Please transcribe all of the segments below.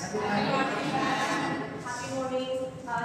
Happy morning.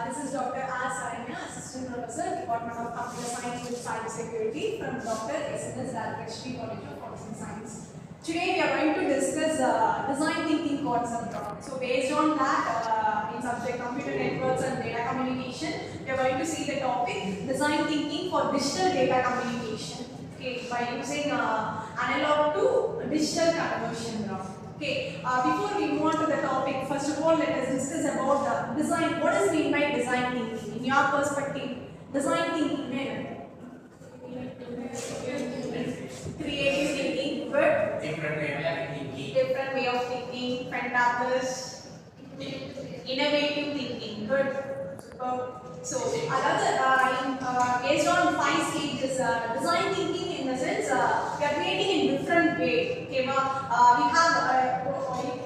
This is Dr.R.Saranya, Assistant Professor, Department of Computer Science with Cybersecurity from DRSNSRCAS, College of Arts and Science. Today we are going to discuss design thinking concept. So based on that, in subject computer networks and data communication, we are going to see the topic design thinking for digital data communication. Okay, by using analog to digital conversion. Okay, before we move on to the topic, first of all, let us discuss about the design. What is meant by design thinking? In your perspective, design thinking means creative thinking, good. Different way of thinking. Different way of thinking, fantabulous. Innovative thinking, good. So, based on 5 stages, design thinking in the sense we are creating in different way. Okay, we have,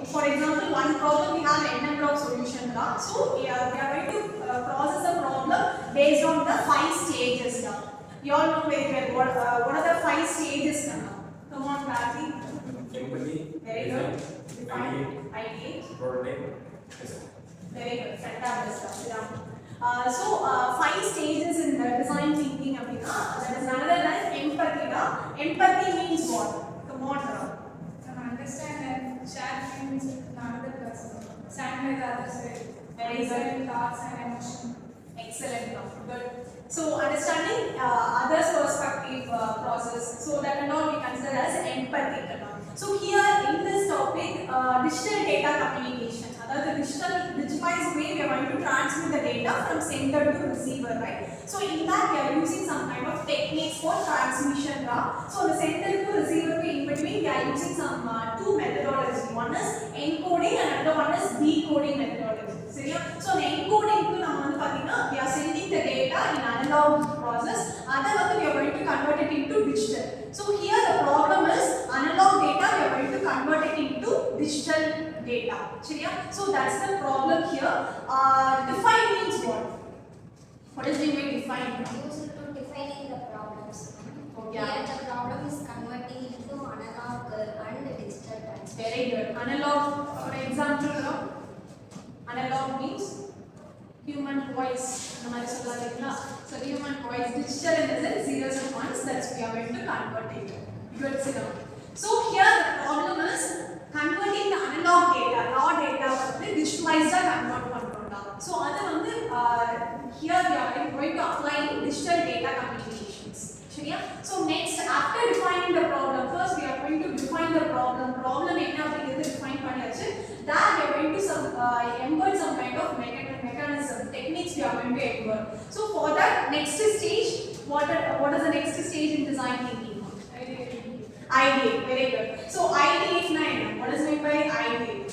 for example, one problem we have n number of solutions. So, we are going to process a problem based on the 5 stages. You all know very well what are the 5 stages now. Come on, Kathy. Empathy. Very good. Ideate. Prototype. Very good. Fantastic. So 5 stages in the design thinking. That is another than empathy. Empathy means what? Come on, understand and share feelings with another person. Stand with others with very good thoughts and emotion. Excellent. Good. So understanding others' perspective process. So that and all we consider as empathy. So here in this topic, digital data communication. The digitized way we are going to transmit the data from sender to receiver, right? So in that we are using some kind of techniques for transmission. So the sender to receiver in between we are using some 2 methodologies. One is encoding and another one is decoding methodology. So the encoding we are sending the data in analog process. Other we are going to convert it into digital. So here the problem is analog data we are going to convert it into digital data. So that's the problem here. Define means what? What does it mean define? Use it to defining the problems. Okay. Here the problem is converting into analog and digital transmission. Very good. Analog, for example, analog means human voice. So human voice, digital in the sense zeros and ones, that's we are going to convert it. Good. So here the problem is converting the analog data, raw data, digitalized convert. So here we are going to apply digital data communications. So next, after defining the problem, first we are going to define the problem. Problem define that we are going to embed some kind of mechanism, techniques we are going to embed. So for that next stage, what is the next stage in design thinking? Ideate, very good. So ideate 9. What is meant by ideate?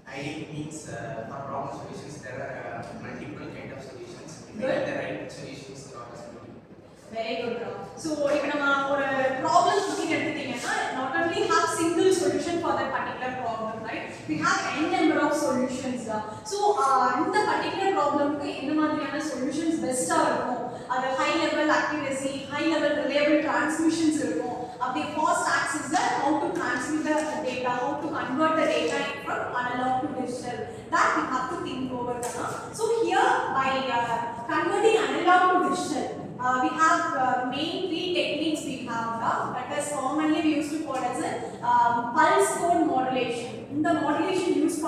Ideate means for problem solutions there are multiple kind of solutions. Good. The right solutions are possible. Very good. So if we have a problem looking at not only have single solution for that particular problem, right? We have n number of solutions. So in the particular problem, solutions best are high level accuracy, high level reliable transmissions. The first axis is how to transmit the data, how to convert the data from analog to digital. That we have to think over. So here by converting analog to digital, we have main 3 techniques we have. That is commonly we used to call as a pulse code modulation. In the modulation used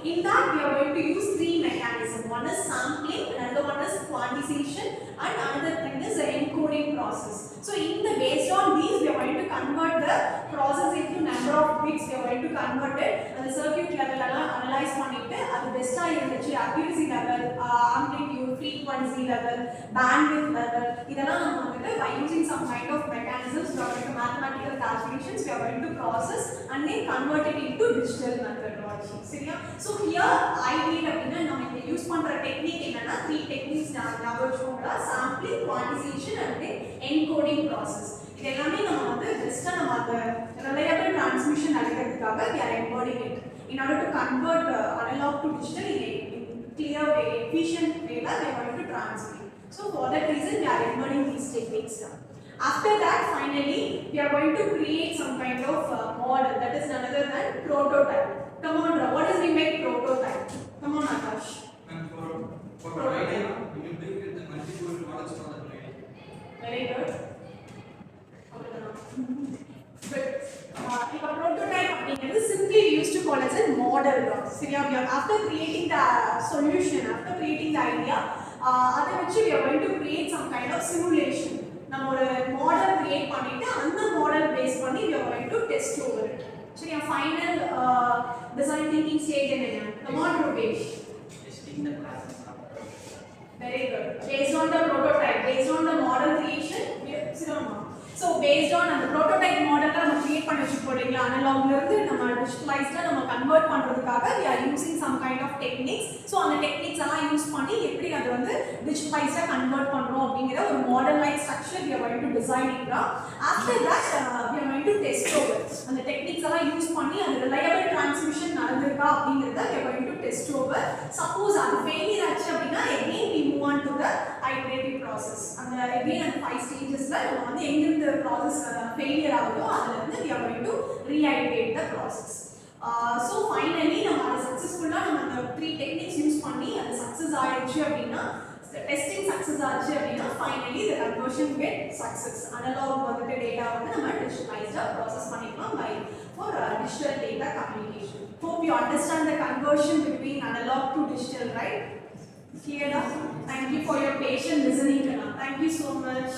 in that we are going to use 3 mechanisms. One is sampling, another one is quantization, and another thing is the encoding process. So based on these we are going to convert the process into number of bits. We are going to convert it and the circuit level analyze at the best accuracy level, amplitude, frequency level, bandwidth level. By using some kind of mechanisms, we are going to mathematical calculations, we are going to process and then convert it into digital methodology. So here I need we use technique 3 techniques sampling, quantization and then encoding process. Reliable transmission we are encoding it in order to convert analog to digital in clear way, efficient way we are going to transmit. So for that reason we are encoding these techniques. After that, finally we are going to create some kind of model, that is none other than prototype. Come on, what is then we make prototype. Come on, Akash. And for prototype, we will make the multiple models for the plane. Very good. If a prototype is simply used to call as a model. So we are after creating the solution, after creating the idea, we are going to create some kind of simulation. நம்ம ஒரு model create பண்ணிட்டு அந்த model base பண்ணி we are going to test over it. So your final design thinking stage என்னங்க? Come on, Rupesh. Testing the classes. Very good. Based on the prototype, based on the model creation, so based on the prototype model நம்ம create பண்ணி வச்சிருக்கோம்ல analog ல இருந்து நம்ம digitalized நம்ம convert பண்றதுக்காக we are using some kind of techniques. So அந்த techniques எல்லாம் use பண்ணி எப்படி அது வந்து digitalized convert பண்றோம் அப்படிங்கற ஒரு model like structure we are going to design it. After that we are going to test over. அந்த techniques எல்லாம் யூஸ் பண்ணி அந்த reliable transmission நடந்துருக்கா அப்படிங்கறத we are going to test over. Suppose அது failure ஆச்சு அப்படினா again we move on to the iterative process. அந்த again அந்த 5 stagesல நம்ம வந்து எங்க process failure ஆகுதோ அதுல இருந்து we are going to reiterate the process. So finally நம்ம அத சக்சஸ்ஃபுல்லா நம்ம அந்த 3 techniques யூஸ் பண்ணி அது சக்சஸ் ஆயிடுச்சு அப்படினா testing success ஆச்சு அப்படினா finally the conversion get success. Analog வந்து data வந்து நம்ம digitalized process பண்ணிக்கலாம் by for digital data communication. Hope you understand the conversion between analog to digital, right? Clear enough? Thank you for your patient listening to us. Thank you so much.